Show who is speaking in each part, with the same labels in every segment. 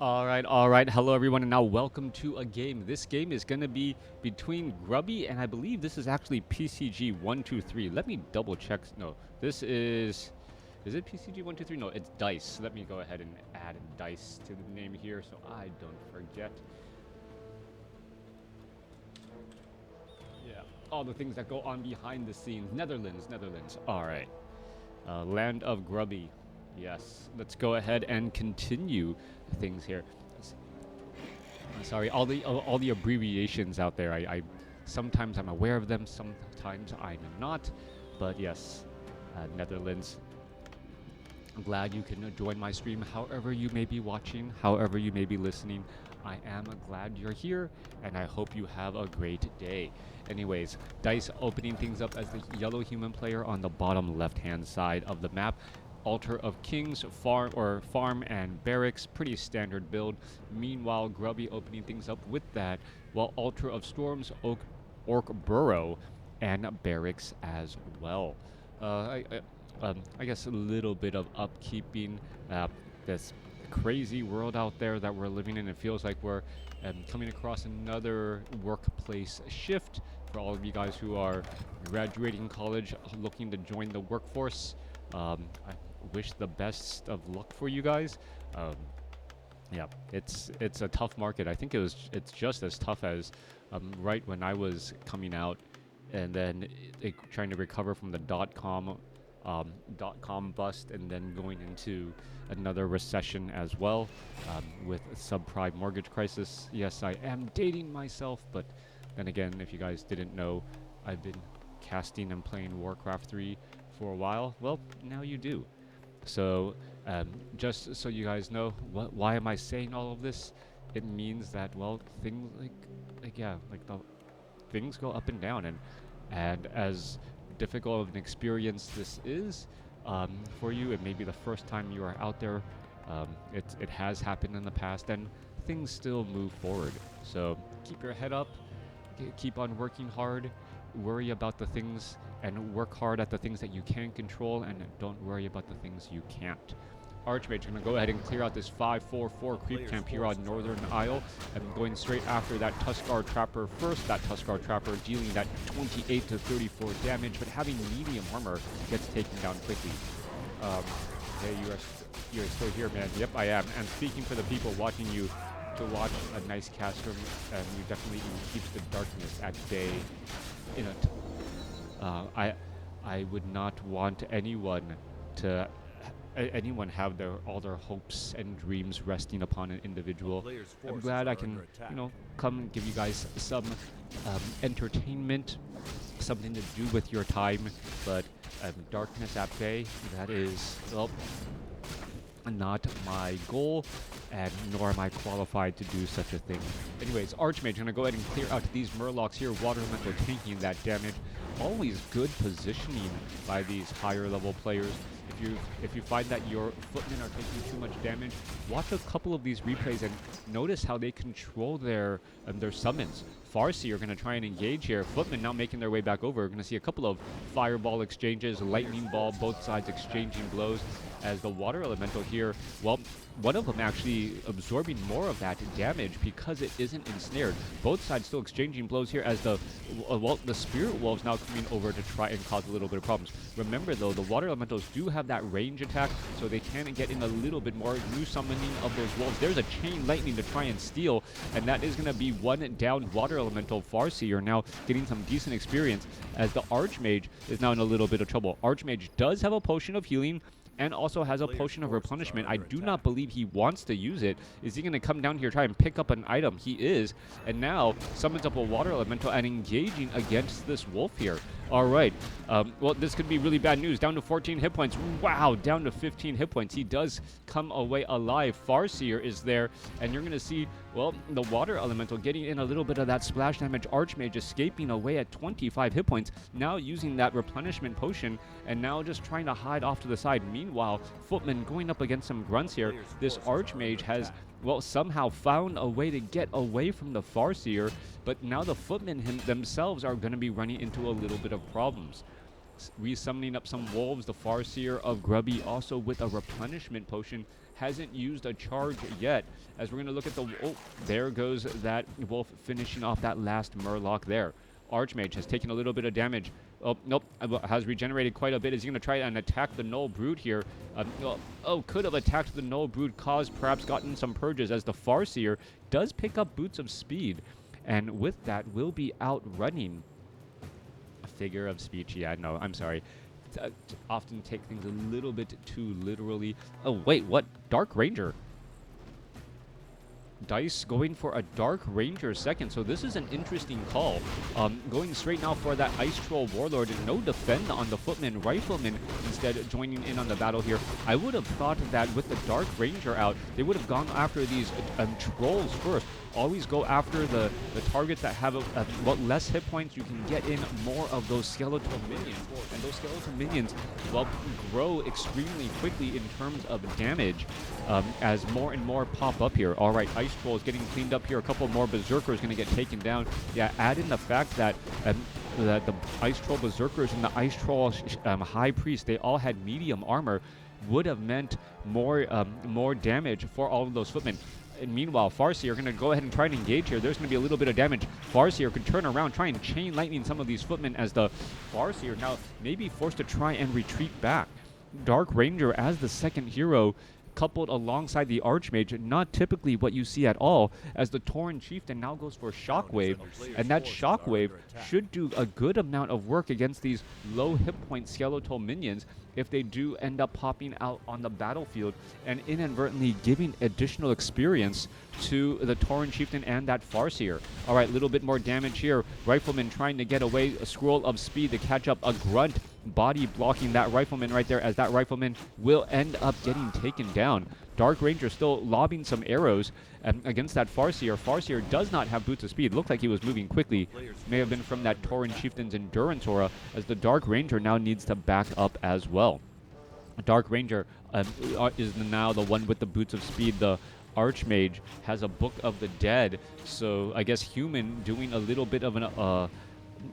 Speaker 1: All right. Hello, everyone, and now welcome to a game. This game is going to be between Grubby and I believe this is actually PCG123. Let me double check. No, this is. Is it PCG123? No, it's Dise. Let me go ahead and add Dise to the name here so I don't forget. Yeah, all the things that go on behind the scenes. Netherlands. All right. Land of Grubby. Yes. Let's go ahead and continue things here. Sorry, all the abbreviations out there. I sometimes I'm aware of them, sometimes I'm not. But yes, Netherlands. I'm glad you can join my stream however you may be watching, however you may be listening. I am glad you're here, and I hope you have a great day. Anyways, Dice opening things up as the yellow human player on the bottom left-hand side of the map. Altar of Kings, farm and barracks, pretty standard build. Meanwhile, Grubby opening things up with that, while Altar of Storms, Orc Burrow, and barracks as well. I guess a little bit of upkeeping this crazy world out there that we're living in. It feels like we're coming across another workplace shift for all of you guys who are graduating college, looking to join the workforce. I wish the best of luck for you guys. Yeah, it's a tough market. I think it's just as tough as right when I was coming out, and then trying to recover from the dot-com bust, and then going into another recession as well, with a subprime mortgage crisis. Yes, I am dating myself, but then again, if you guys didn't know, I've been casting and playing WarCraft 3 for a while. Well, now you do. So just so you guys know, why am I saying all of this? It means that, well, things the things go up and down, and as difficult of an experience this is for you, it may be the first time you are out there. It has happened in the past, and things still move forward. So keep your head up, keep on working hard, worry about the things, and work hard at the things that you can control, and don't worry about the things you can't. Archmage going to go ahead and clear out this 5-4-4 creep camp here on Northern Isle, and going straight after that Tuskar Trapper first. That Tuskar Trapper dealing that 28 to 34 damage, but having medium armor gets taken down quickly. Hey, you're still here, man. Yep, I am. And speaking for the people watching you, to watch a nice caster, you definitely keeps the darkness at bay. In it, I would not want anyone have all their hopes and dreams resting upon an individual. I'm glad I can, come and give you guys some entertainment, something to do with your time. But darkness at bay, that is, well, not my goal, and nor am I qualified to do such a thing. Anyways, Archmage gonna go ahead and clear out these Murlocs here. Water Elemental taking that damage. Always good positioning by these higher level players. If you find that your footmen are taking too much damage, watch a couple of these replays and notice how they control their summons. Farsi are going to try and engage here. Footmen now making their way back over. We're going to see a couple of fireball exchanges, lightning ball, both sides exchanging blows, as the water elemental here, well, one of them actually absorbing more of that damage because it isn't ensnared. Both sides still exchanging blows here as the spirit wolves now coming over to try and cause a little bit of problems. Remember though, the water elementals do have that range attack, so they can get in a little bit more new summoning of those wolves. There's a chain lightning to try and steal, and that is going to be one down water elemental. Farsi are now getting some decent experience as the Archmage is now in a little bit of trouble. Archmage does have a potion of healing and also has a potion of replenishment. I do not believe he wants to use it. Is he going to come down here, try and pick up an item? He is, and now summons up a water elemental and engaging against this wolf here. All right, well, this could be really bad news. Down to 14 hit points. Wow, down to 15 hit points. He does come away alive. Farseer is there, and you're going to see, well, the water elemental getting in a little bit of that splash damage. Archmage escaping away at 25 hit points, now using that replenishment potion, and now just trying to hide off to the side. Meanwhile, Footman going up against some grunts here. This Archmage has, well, somehow found a way to get away from the Farseer, but now the Footmen themselves are going to be running into a little bit of problems. Resummoning up some wolves, the Farseer of Grubby also with a replenishment potion hasn't used a charge yet. As we're going to look at the... Oh, there goes that wolf finishing off that last Murloc there. Archmage has taken a little bit of damage. Oh, nope. Has regenerated quite a bit. Is he going to try and attack the Null Brood here? Could have attacked the Null Brood, caused perhaps gotten some purges, as the Farseer does pick up Boots of Speed. And with that, will be outrunning a figure of speech. Yeah, no, I'm sorry. Often take things a little bit too literally. Oh, wait, what? Dark Ranger. Dise going for a Dark Ranger second, so this is an interesting call. Going straight now for that Ice Troll Warlord, and no defend on the Footman. Rifleman instead joining in on the battle here. I would have thought that with the Dark Ranger out, they would have gone after these Trolls first. Always go after the targets that have less hit points. You can get in more of those skeletal minions, and those skeletal minions, well, grow extremely quickly in terms of damage as more and more pop up here. All right, Ice Troll is getting cleaned up here. A couple more Berserkers going to get taken down. Yeah, add in the fact that the Ice Troll Berserkers and the Ice Troll High Priest, they all had medium armor, would have meant more damage for all of those footmen. And meanwhile, Farseer are going to go ahead and try to engage here. There's going to be a little bit of damage. Farseer could turn around, try and chain lightning some of these footmen, as the Farseer now may be forced to try and retreat back. Dark Ranger as the second hero, coupled alongside the Archmage, not typically what you see at all, as the Tauren Chieftain now goes for Shockwave, and that Shockwave should do a good amount of work against these low hit point skeletal minions if they do end up popping out on the battlefield and inadvertently giving additional experience to the Tauren Chieftain and that Farseer. All right, a little bit more damage here. Rifleman trying to get away, a Scroll of Speed to catch up, a Grunt body blocking that Rifleman right there, as that Rifleman will end up getting taken down. Dark Ranger still lobbing some arrows against that Farseer. Farseer does not have Boots of Speed. Looked like he was moving quickly. May have been from that Tauren Chieftain's Endurance Aura, as the Dark Ranger now needs to back up as well. Dark Ranger is now the one with the Boots of Speed. The Archmage has a Book of the Dead, so I guess Human doing a little bit of an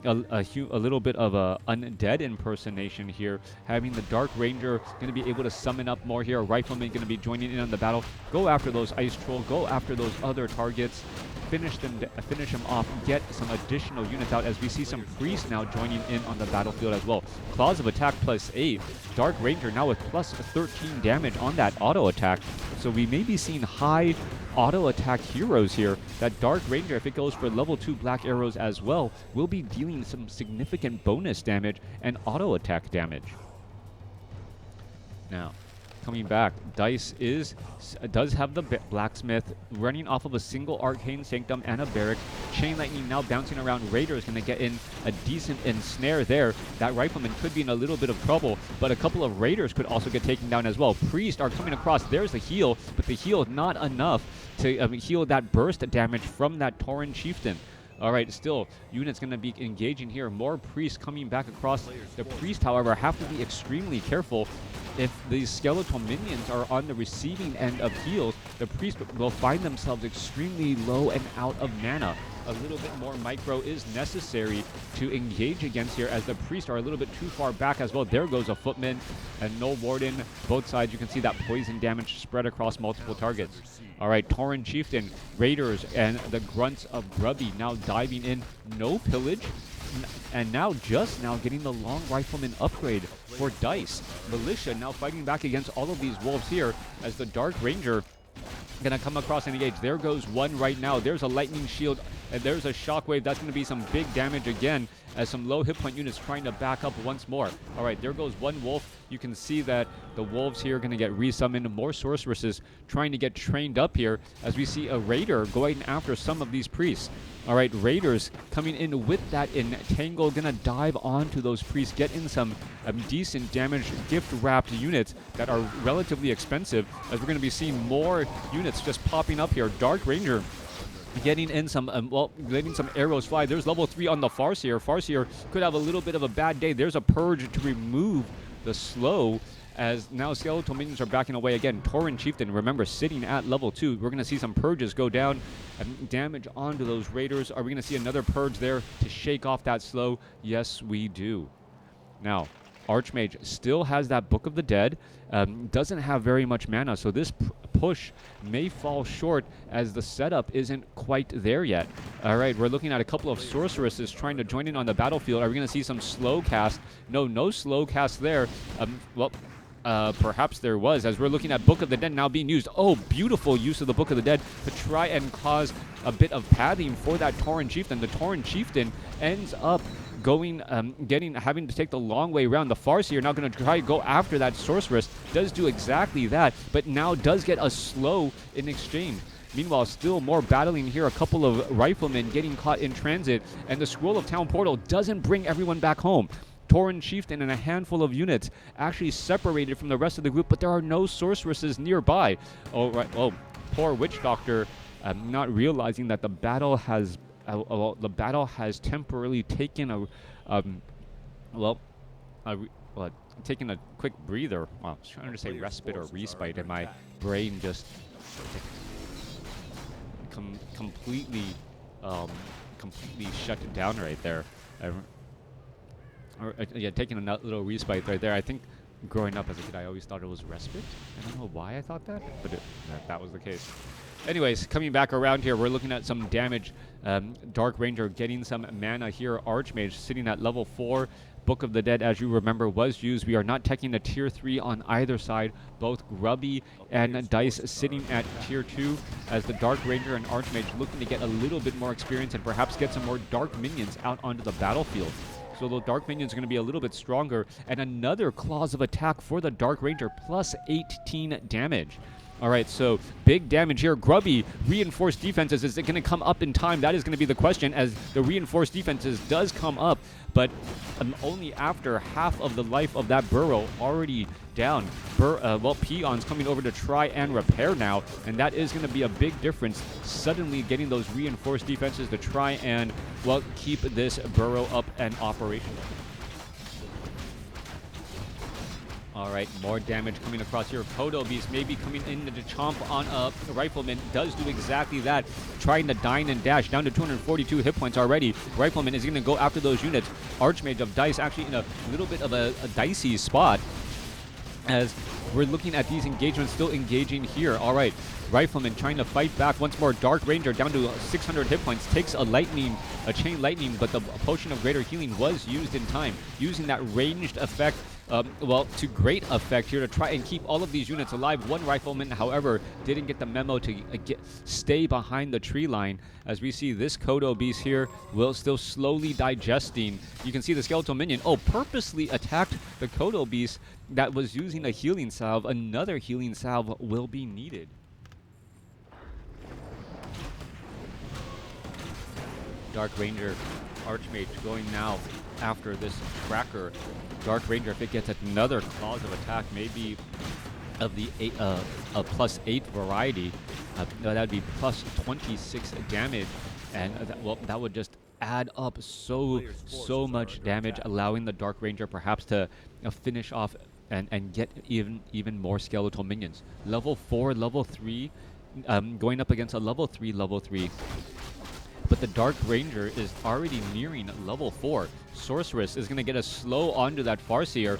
Speaker 1: a little bit of a undead impersonation here, having the Dark Ranger going to be able to summon up more here. Rifleman going to be joining in on the battle. Go after those Ice Troll, go after those other targets, finish them off, get some additional units out, as we see some priests now joining in on the battlefield as well. Claws of Attack +8. Dark Ranger now with +13 damage on that auto attack, so we may be seeing high auto attack heroes here. That Dark Ranger, if it goes for level 2 black arrows as well, will be dealing some significant bonus damage and auto attack damage. Now, coming back, Dise does have the Blacksmith running off of a single Arcane Sanctum and a Barrack. Chain Lightning now bouncing around. Raider is going to get in a decent ensnare there. That Rifleman could be in a little bit of trouble, but a couple of Raiders could also get taken down as well. Priests are coming across. There's the heal, but the heal not enough to heal that burst damage from that Tauren Chieftain. All right, still, units going to be engaging here. More priests coming back across. The priests, however, have to be extremely careful. If these skeletal minions are on the receiving end of heals, the priests will find themselves extremely low and out of mana. A little bit more micro is necessary to engage against here, as the priests are a little bit too far back as well. There goes a Footman and no Warden. Both sides, you can see that poison damage spread across multiple targets. All right, Tauren Chieftain, Raiders, and the Grunts of Grubby now diving in. No pillage. And now just now getting the Long Rifleman upgrade for Dise. Militia now fighting back against all of these wolves here, as the Dark Ranger going to come across and engage. There goes one right now. There's a Lightning Shield, and there's a Shockwave. That's going to be some big damage again, as some low hit point units trying to back up once more. All right, there goes one wolf. You can see that the wolves here are going to get resummoned. More sorceresses trying to get trained up here, as we see a Raider going after some of these priests. All right, Raiders coming in with that Entangle, going to dive onto those priests, get in some decent damage, gift-wrapped units that are relatively expensive, as we're going to be seeing more units just popping up here. Dark Ranger getting in some, letting some arrows fly. There's level 3 on the Farseer. Farseer could have a little bit of a bad day. There's a Purge to remove the slow, as now skeletal minions are backing away again. Tauren Chieftain, remember, sitting at level 2. We're going to see some purges go down and damage onto those Raiders. Are we going to see another purge there to shake off that slow? Yes, we do. Now, Archmage still has that Book of the Dead, doesn't have very much mana, so this push may fall short as the setup isn't quite there yet. All right, we're looking at a couple of sorceresses trying to join in on the battlefield. Are we going to see some slow cast? No slow cast there. Perhaps there was, as we're looking at Book of the Dead now being used. Oh, beautiful use of the Book of the Dead to try and cause a bit of padding for that Tauren Chieftain. The Tauren Chieftain ends up going, having to take the long way around. The Farseer now going to try to go after that Sorceress. Does do exactly that, but now does get a slow in exchange. Meanwhile, still more battling here. A couple of riflemen getting caught in transit, and the Scroll of Town Portal doesn't bring everyone back home. Tauren Chieftain and a handful of units actually separated from the rest of the group, but there are no sorceresses nearby. Oh, right. Oh, poor Witch Doctor, not realizing that the battle has temporarily taken taken a quick breather. Well, I was trying to say respite or respite, and my brain just completely shut it down right there. Taking a little respite right there. I think growing up as a kid, I always thought it was respite. I don't know why I thought that, but that was the case. Anyways, coming back around here, we're looking at some damage. Dark Ranger getting some mana here. Archmage sitting at level 4. Book of the Dead, as you remember, was used. We are not taking a tier 3 on either side. Both Grubby and Dise sitting at tier 2 as the Dark Ranger and Archmage looking to get a little bit more experience and perhaps get some more Dark Minions out onto the battlefield. So the Dark Minions are going to be a little bit stronger. And another Claws of Attack for the Dark Ranger, plus 18 damage. All right, so big damage here. Grubby, reinforced defenses. Is it going to come up in time? That is going to be the question, as the reinforced defenses does come up, but only after half of the life of that burrow already down. Peon's coming over to try and repair now, and that is going to be a big difference, suddenly getting those reinforced defenses to try and, well, keep this burrow up and operational. All right, more damage coming across here. Kodo Beast maybe coming in to chomp on a Rifleman. Does do exactly that. Trying to dine and dash. Down to 242 hit points already. Rifleman is going to go after those units. Archmage of Dise actually in a little bit of a dicey spot, as we're looking at these engagements still engaging here. All right, Rifleman trying to fight back once more. Dark Ranger down to 600 hit points. Takes a chain lightning, but the Potion of Greater Healing was used in time. Using that ranged effect, to great effect here to try and keep all of these units alive. One Rifleman, however, didn't get the memo to stay behind the tree line. As we see this Kodo Beast here will still slowly digesting. You can see the Skeletal Minion, purposely attacked the Kodo Beast that was using a healing salve. Another healing salve will be needed. Dark Ranger, Archmage going now after this tracker. Dark Ranger, if it gets another Claws of Attack, maybe of the plus 8 variety, that would be plus 26 damage, and that would just add up so much damage, allowing the Dark Ranger perhaps to finish off and get even more skeletal minions. Level 4, level 3, going up against a level 3. But the Dark Ranger is already nearing level 4. Sorceress is going to get a slow onto that Farseer.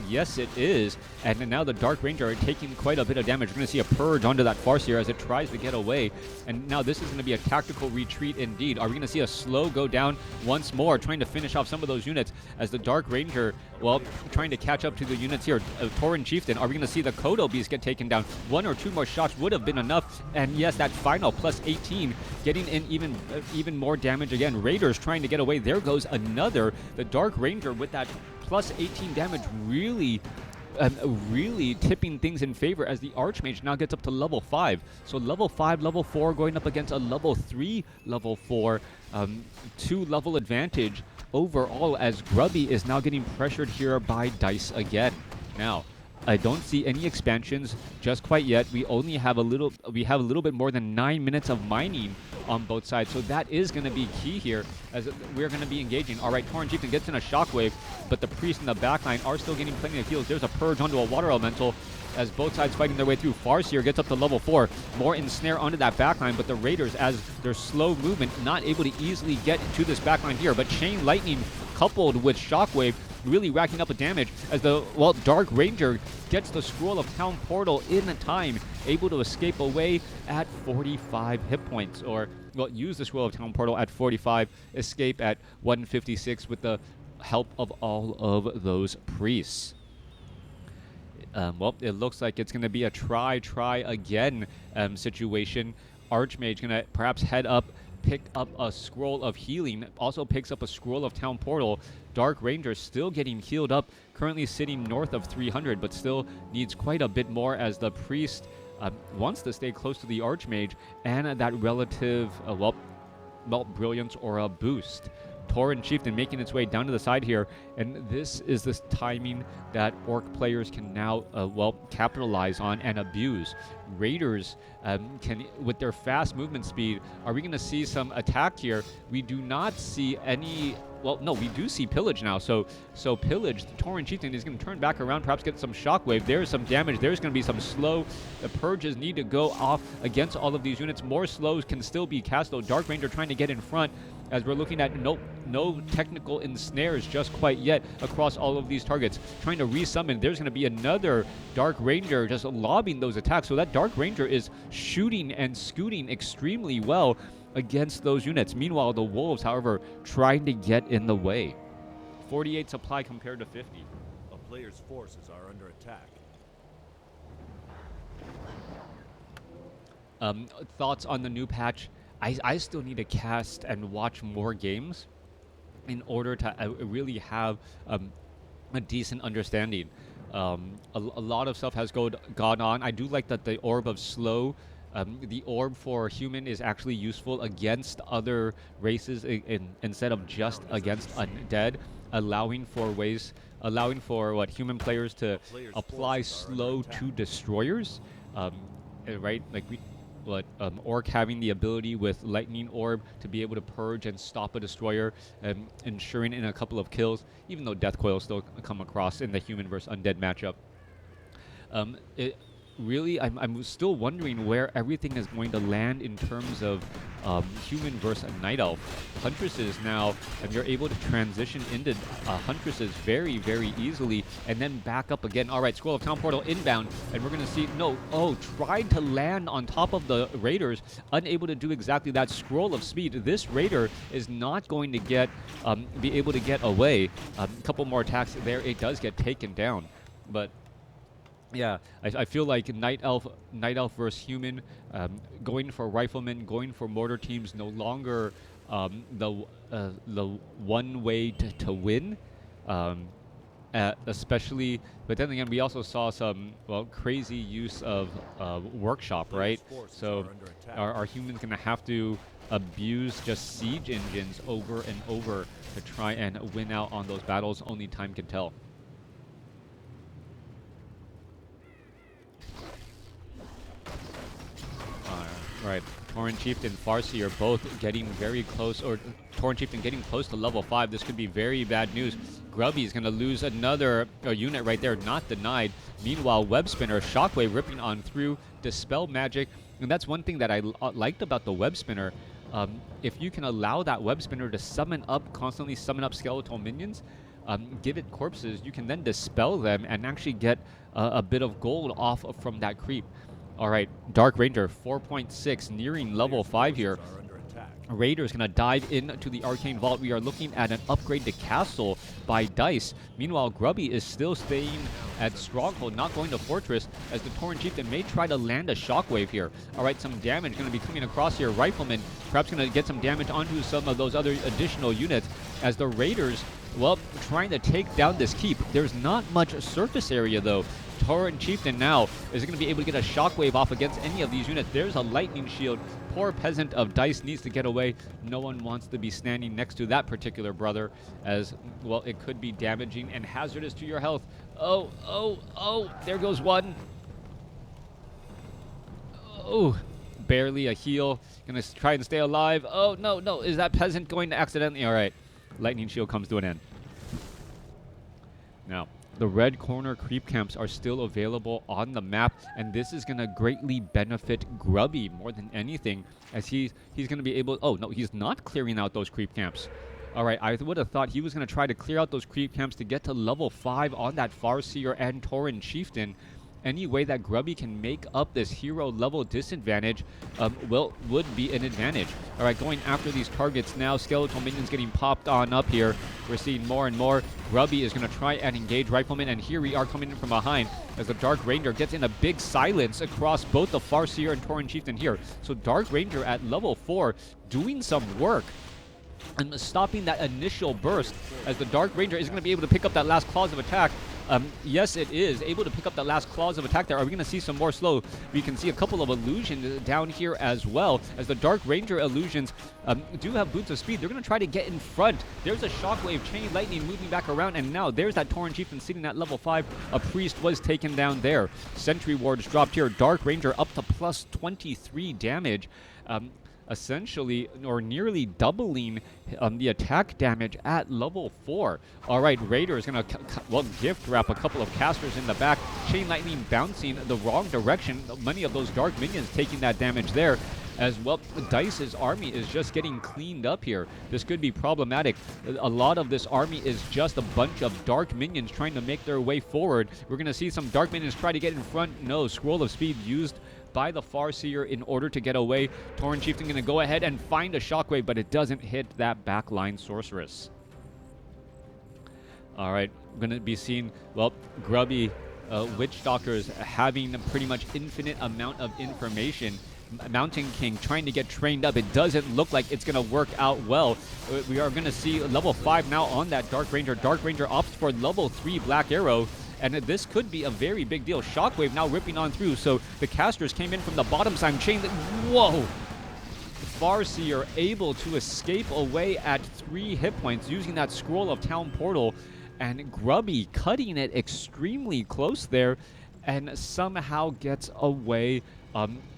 Speaker 1: Yes, it is. And now the Dark Ranger are taking quite a bit of damage. We're going to see a purge onto that Farseer as it tries to get away. And now this is going to be a tactical retreat indeed. Are we going to see a slow go down once more, trying to finish off some of those units as the Dark Ranger, trying to catch up to the units here. Tauren Chieftain, are we going to see the Kodo Beast get taken down? 1 or 2 more shots would have been enough. And yes, that final plus 18 getting in even more damage again. Raiders trying to get away. There goes another. The Dark Ranger with that plus 18 damage really tipping things in favor as the Archmage now gets up to level 5. So level 5, level 4 going up against a level 3, level 4. 2 level advantage overall as Grubby is now getting pressured here by Dise again. Now, I don't see any expansions just quite yet. We only have a little bit more than 9 minutes of mining on both sides. So that is going to be key here as we're going to be engaging. All right, Tauren Chieftain gets in a shockwave, but the Priest in the backline are still getting plenty of heals. There's a purge onto a water elemental as both sides fighting their way through. Farseer gets up to level 4. More ensnare onto that backline, but the Raiders, as their slow movement, not able to easily get to this backline here. But Chain Lightning coupled with Shockwave really racking up a damage as the, well, Dark Ranger gets the Scroll of Town Portal in time, able to escape away at 45 hit points, or, well, use the Scroll of Town Portal at 45, escape at 156 with the help of all of those priests. Well, it looks like it's going to be a try again situation. Archmage going to perhaps head up, pick up a Scroll of Healing, also picks up a Scroll of Town Portal. Dark Ranger still getting healed up, currently sitting north of 300, but still needs quite a bit more as the Priest wants to stay close to the Archmage and that relative, well, brilliance or a boost. Tauren Chieftain making its way down to the side here, and this is the timing that Orc players can now, well, capitalize on and abuse. Raiders can, with their fast movement speed, are we going to see some attack here? We do not see any. Well, no, we do see Pillage now. So Pillage, the Tauren Chieftain, is going to turn back around, perhaps get some Shockwave. There's some damage. There's going to be some slow. The Purges need to go off against all of these units. More slows can still be cast, though. Dark Ranger trying to get in front as we're looking at no technical ensnares just quite yet across all of these targets. Trying to resummon. There's going to be another Dark Ranger just lobbing those attacks. So that Dark Ranger is shooting and scooting extremely well against those units. Meanwhile, the Wolves, however, trying to get in the way. 48 supply compared to 50.
Speaker 2: A player's forces are under attack.
Speaker 1: Thoughts on the new patch? I still need to cast and watch more games in order to really have a decent understanding. A lot of stuff has gone on. I do like that the Orb of Slow, the orb for human is actually useful against other races instead of just against undead, allowing for what human players to apply slow to destroyers, right? Like Orc having the ability with Lightning Orb to be able to purge and stop a destroyer, ensuring in a couple of kills, even though Death Coil still come across in the human versus undead matchup. Really, I'm still wondering where everything is going to land in terms of human versus Night Elf. Huntresses now, and you're able to transition into Huntresses very, very easily, and then back up again. All right, Scroll of Town Portal inbound, and we're going to see, tried to land on top of the Raiders, unable to do exactly that. Scroll of Speed. This Raider is not going to be able to get away. A couple more attacks there, it does get taken down, but yeah, I feel like Night Elf versus Human, going for Riflemen, going for Mortar teams, no longer the one way to win, especially. But then again, we also saw some crazy use of Workshop, right? So are humans gonna have to abuse just siege engines over and over to try and win out on those battles? Only time can tell. Right, Tauren Chieftain, Farsi are both getting very close, or Tauren Chieftain getting close to level 5. This could be very bad news. Grubby is going to lose another unit right there, not denied. Meanwhile, Web Spinner, Shockwave ripping on through, Dispel Magic, and that's one thing that I liked about the Web Spinner. If you can allow that Web Spinner to constantly summon up skeletal minions, give it corpses, you can then dispel them and actually get a bit of gold off from that creep. All right, Dark Ranger, 4.6, nearing level 5 here. Raider's going to dive into the Arcane Vault. We are looking at an upgrade to Castle by Dise. Meanwhile, Grubby is still staying at Stronghold, not going to Fortress, as the Tauren Chieftain may try to land a Shockwave here. All right, some damage going to be coming across here. Rifleman perhaps going to get some damage onto some of those other additional units, as the Raiders, trying to take down this keep. There's not much surface area, though. Tauren Chieftain now is going to be able to get a Shockwave off against any of these units. There's a Lightning Shield. Poor Peasant of Dise needs to get away. No one wants to be standing next to that particular brother, as, it could be damaging and hazardous to your health. Oh, there goes one. Oh, barely a heal. Gonna try and stay alive. Oh, no, is that Peasant going to accidentally? All right, Lightning Shield comes to an end. Now, the red corner creep camps are still available on the map, and this is going to greatly benefit Grubby more than anything, as he's going to be able... Oh, no, he's not clearing out those creep camps. All right, I would have thought he was going to try to clear out those creep camps to get to level 5 on that Farseer and Tauren Chieftain. Any way that Grubby can make up this hero level disadvantage would be an advantage. All right, going after these targets now. Skeletal minions getting popped on up here. We're seeing more and more. Grubby is going to try and engage Rifleman, and here we are coming in from behind as the Dark Ranger gets in a big silence across both the Farseer and Tauren Chieftain here. So Dark Ranger at level 4 doing some work and stopping that initial burst, as the Dark Ranger is going to be able to pick up that last clause of attack. Yes, it is able to pick up that last clause of attack there. Are we going to see some more slow? We can see a couple of illusions down here as well, as the Dark Ranger illusions do have boots of speed. They're going to try to get in front. There's a shockwave, chain lightning moving back around, and now there's that Tauren Chieftain sitting at level 5. A priest was taken down there. Sentry wards dropped here. Dark Ranger up to plus 23 damage. Essentially, or nearly doubling the attack damage at level 4. All right, Raider is going to, gift wrap a couple of casters in the back. Chain Lightning bouncing the wrong direction. Many of those Dark Minions taking that damage there. As well, Dice's army is just getting cleaned up here. This could be problematic. A lot of this army is just a bunch of Dark Minions trying to make their way forward. We're going to see some Dark Minions try to get in front. No, Scroll of Speed used by the Farseer in order to get away. Tauren Chieftain going to go ahead and find a shockwave, but it doesn't hit that backline Sorceress. All right, we're going to be seeing, Grubby Witch Doctors having a pretty much infinite amount of information. Mountain King trying to get trained up. It doesn't look like it's going to work out well. We are going to see level 5 now on that Dark Ranger. Dark Ranger opts for level 3 Black Arrow. And this could be a very big deal. Shockwave now ripping on through. So the casters came in from the bottom side. Chain. Whoa! Farseer able to escape away at 3 hit points using that Scroll of Town Portal. And Grubby cutting it extremely close there. And somehow gets away,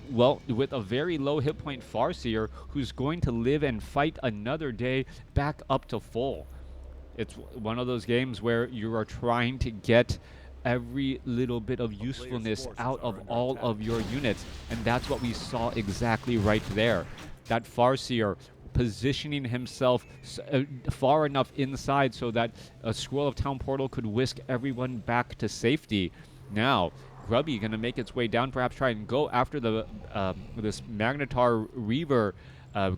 Speaker 1: with a very low hit point Farseer, who's going to live and fight another day back up to full. It's one of those games where you are trying to get every little bit of usefulness out of all of your units, and that's what we saw exactly right there. That Farseer positioning himself far enough inside so that a Scroll of Town Portal could whisk everyone back to safety. Now, Grubby going to make its way down, perhaps try and go after the this Magnetar Reaver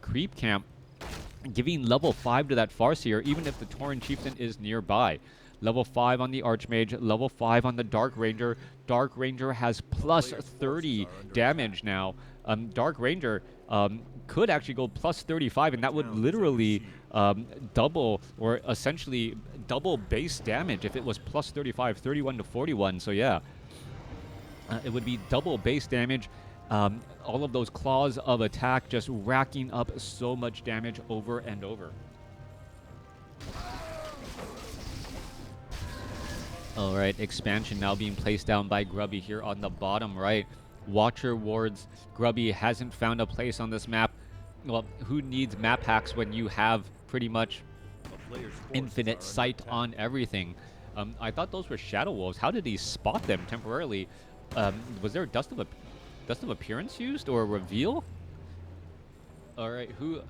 Speaker 1: creep camp, giving level 5 to that Farseer, even if the Tauren Chieftain is nearby. Level 5 on the Archmage, level 5 on the Dark Ranger. Dark Ranger has plus 30 damage now. Dark Ranger could actually go plus 35, and that would literally double, or essentially double base damage if it was plus 35, 31 to 41. So yeah, it would be double base damage. All of those claws of attack just racking up so much damage over and over. All right, expansion now being placed down by Grubby here on the bottom right. Watcher wards. Grubby hasn't found a place on this map. Well, who needs map hacks when you have pretty much infinite sight on everything? I thought those were Shadow Wolves. How did he spot them temporarily? Was there Dust of Appearance used, or reveal? All right, who?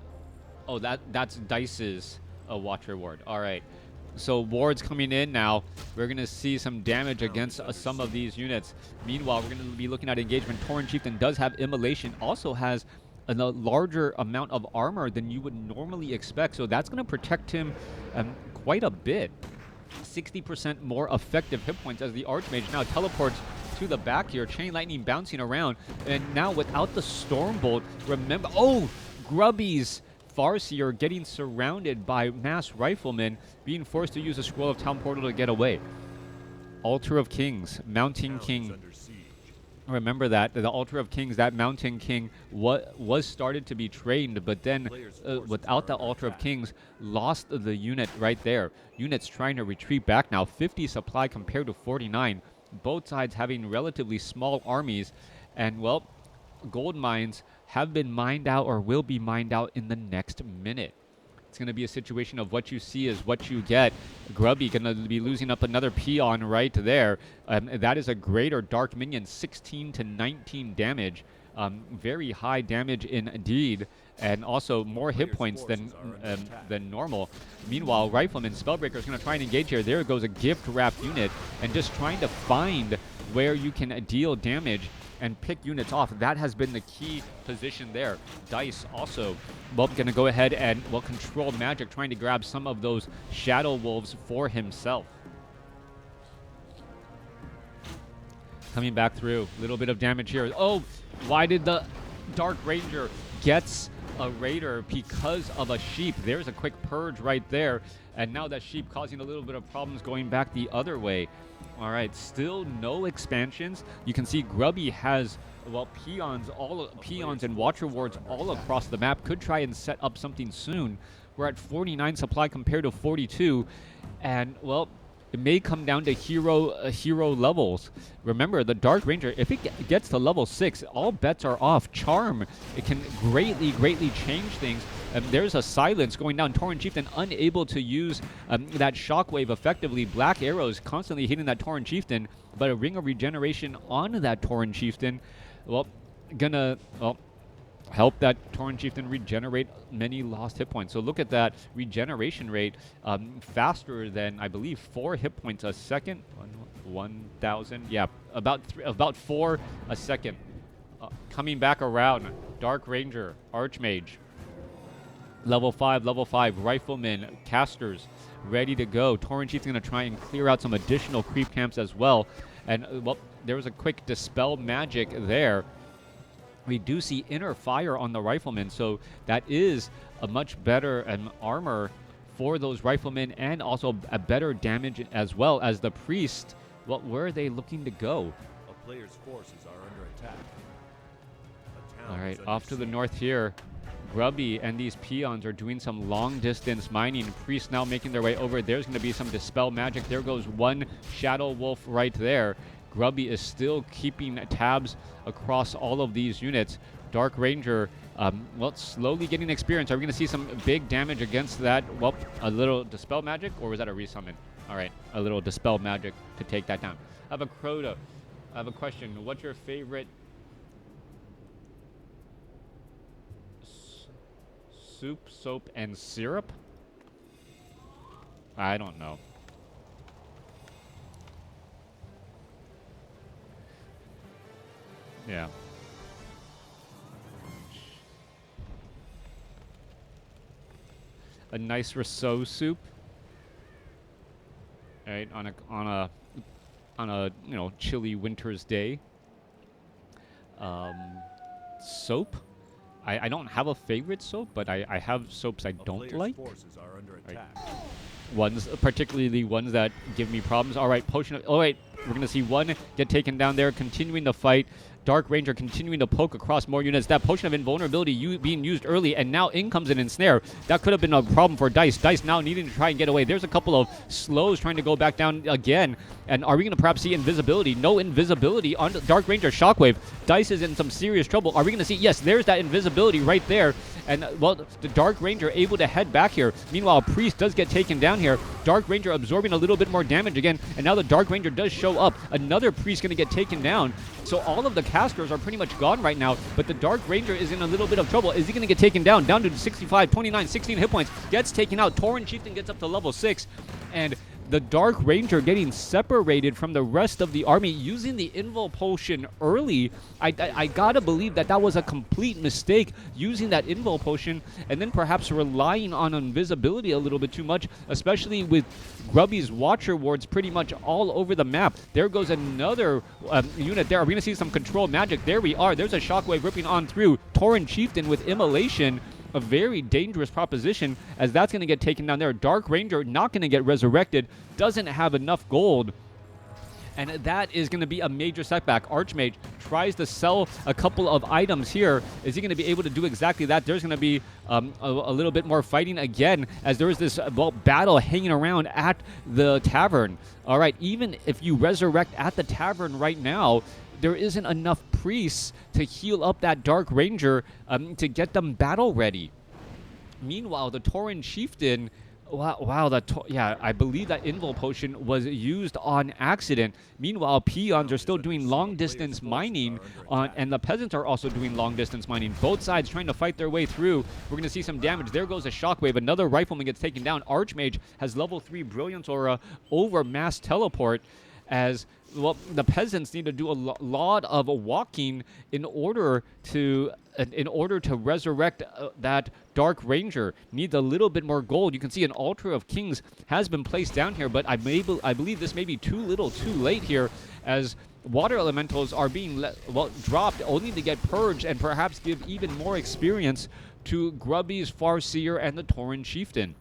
Speaker 1: Oh, that's Dice's Watcher ward. All right, so wards coming in now. We're gonna see some damage against some of these units. Meanwhile, we're gonna be looking at engagement. Tauren Chieftain does have Immolation, also has a larger amount of armor than you would normally expect, so that's gonna protect him quite a bit. 60% more effective hit points as the Archmage now teleports to the back here. Chain Lightning bouncing around, and now without the Stormbolt, remember, Grubby's Farseer getting surrounded by mass riflemen, being forced to use a Scroll of Town Portal to get away. Altar of Kings, Mountain King. Remember that, the Altar of Kings, that Mountain King was started to be trained, but then without the Altar of Kings, lost the unit right there. Units trying to retreat back now. 50 supply compared to 49. Both sides having relatively small armies, and well, gold mines have been mined out or will be mined out in the next minute. It's going to be a situation of what you see is what you get. Grubby going to be losing up another peon right there. That is a greater Dark Minion, 16 to 19 damage. Very high damage indeed, and also more hit points than normal. Meanwhile, Rifleman Spellbreaker is going to try and engage here. There goes a gift wrap unit, and just trying to find where you can deal damage and pick units off. That has been the key position there. Dise also, well, going to go ahead and, well, control magic, trying to grab some of those Shadow Wolves for himself. Coming back through, a little bit of damage here. Oh, why did the Dark Ranger gets a Raider because of a sheep? There's a quick purge right there, and now that sheep causing a little bit of problems going back the other way. All right, still no expansions. You can see Grubby has, well, peons and watcher wards all across the map. Could try and set up something soon. We're at 49 supply compared to 42, and, well, it may come down to hero levels. Remember, the Dark Ranger, if it gets to level 6, all bets are off. Charm, it can greatly change things. There's a silence going down. Tauren Chieftain unable to use that shockwave effectively. Black arrows constantly hitting that Tauren Chieftain, but a ring of regeneration on that Tauren Chieftain, well, gonna, well, help that Tauren Chieftain regenerate many lost hit points. So look at that regeneration rate, faster than, I believe, 4 hit points a second. 1,000, yeah, about 4 a second. Coming back around, Dark Ranger, Archmage, level 5, Rifleman, Casters, ready to go. Tauren Chief's going to try and clear out some additional creep camps as well. And, well, there was a quick Dispel Magic there. We do see Inner Fire on the Rifleman, so that is a much better armor for those Riflemen, and also a better damage as well as the Priest. Well, where are they looking to go?
Speaker 2: A player's forces are under attack.
Speaker 1: All right, off to the north here. Grubby and these peons are doing some long-distance mining. Priests now making their way over. There's going to be some Dispel Magic. There goes one Shadow Wolf right there. Grubby is still keeping tabs across all of these units. Dark Ranger, well, slowly getting experience. Are we going to see some big damage against that? Well, a little Dispel Magic, or was that a resummon? All right, a little Dispel Magic to take that down. I have a Crota. I have a question. What's your favorite soup, soap, and syrup? I don't know. Yeah. A nice risotto soup. Right, on a you know, chilly winter's day. Soap. I don't have a favorite soap, but I have soaps I don't like.
Speaker 2: Forces are under attack.
Speaker 1: Ones, particularly ones that give me problems. All right, potion. Oh wait, we're gonna see one get taken down there, continuing the fight. Dark Ranger continuing to poke across more units. That potion of invulnerability being used early, and now in comes an ensnare. That could have been a problem for Dise. Dise now needing to try and get away. There's a couple of slows trying to go back down again. And are we going to perhaps see invisibility? No invisibility on Dark Ranger Shockwave. Dise is in some serious trouble. Are we going to see? Yes, there's that invisibility right there. And, well, the Dark Ranger able to head back here. Meanwhile, Priest does get taken down here. Dark Ranger absorbing a little bit more damage again. And now the Dark Ranger does show up. Another Priest going to get taken down. So all of the casters are pretty much gone right now. But the Dark Ranger is in a little bit of trouble. Is he going to get taken down? Down to 65, 29, 16 hit points. Gets taken out. Tauren Chieftain gets up to level 6. And the Dark Ranger getting separated from the rest of the army using the Invul Potion early. I gotta believe that was a complete mistake, using that Invul Potion and then perhaps relying on invisibility a little bit too much, especially with Grubby's Watcher wards pretty much all over the map. There goes another unit there. Are we going to see some control magic? There we are. There's a Shockwave ripping on through. Tauren Chieftain with Immolation. A very dangerous proposition, as that's going to get taken down there. Dark Ranger not going to get resurrected, doesn't have enough gold, and that is going to be a major setback. Archmage tries to sell a couple of items here. Is he going to be able to do exactly that? There's going to be a little bit more fighting again, as there is this battle hanging around at the tavern. All right, even if you resurrect at the tavern right now, there isn't enough priests to heal up that Dark Ranger to get them battle ready. Meanwhile, the Tauren Chieftain, Wow, yeah, I believe that invul potion was used on accident. Meanwhile, peons are still doing long-distance mining, and the peasants are also doing long-distance mining. Both sides trying to fight their way through. We're going to see some damage. There goes a shockwave. Another rifleman gets taken down. Archmage has level 3 Brilliance Aura over Mass Teleport, as well, the peasants need to do a lot of walking in order to resurrect that Dark Ranger. Needs a little bit more gold. You can see an Altar of Kings has been placed down here, but I believe this may be too little, too late here, as water elementals are being dropped only to get purged and perhaps give even more experience to Grubby's Farseer and the Tauren Chieftain.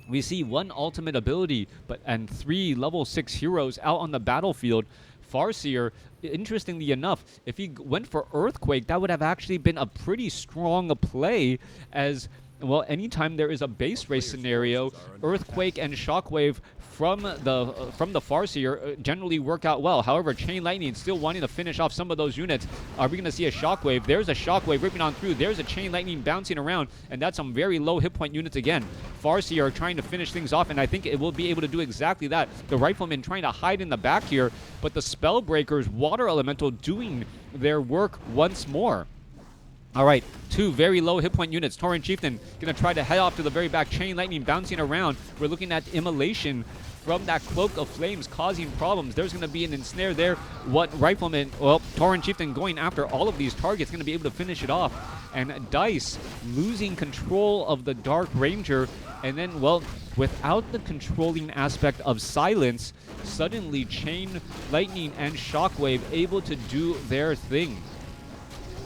Speaker 1: We see one ultimate ability and 3 level 6 heroes out on the battlefield. Farseer, interestingly enough, if he went for Earthquake, that would have actually been a pretty strong play, as well, anytime there is a base race scenario, Earthquake and Shockwave from the Farseer generally work out well. However, Chain Lightning still wanting to finish off some of those units. Are we going to see a Shockwave? There's a Shockwave ripping on through. There's a Chain Lightning bouncing around, and that's some very low hit point units again. Farseer are trying to finish things off, and I think it will be able to do exactly that. The Riflemen trying to hide in the back here, but the Spellbreakers, Water Elemental, doing their work once more. All right, 2 very low hit point units. Tauren Chieftain going to try to head off to the very back. Chain Lightning bouncing around. We're looking at Immolation from that Cloak of Flames causing problems. There's going to be an ensnare there. What Rifleman, well, Tauren Chieftain going after all of these targets, going to be able to finish it off. And Dise losing control of the Dark Ranger. And then, well, without the controlling aspect of silence, suddenly Chain Lightning and Shockwave able to do their thing.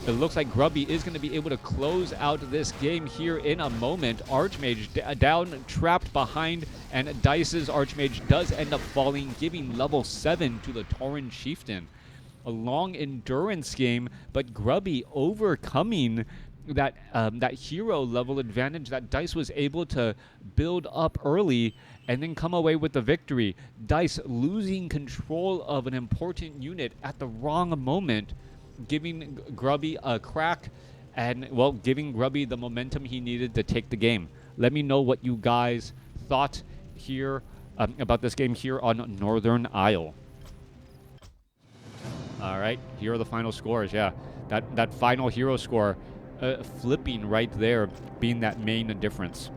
Speaker 1: It looks like Grubby is going to be able to close out this game here in a moment. Archmage down, trapped behind, and Dice's Archmage does end up falling, giving level 7 to the Tauren Chieftain. A long endurance game, but Grubby overcoming that hero level advantage that Dice was able to build up early and then come away with the victory. Dice losing control of an important unit at the wrong moment, giving Grubby a crack and, well, giving Grubby the momentum he needed to take the game. Let me know what you guys thought here about this game here on Northern Isle. All right, here are the final scores. Yeah, that final hero score flipping right there being that main difference.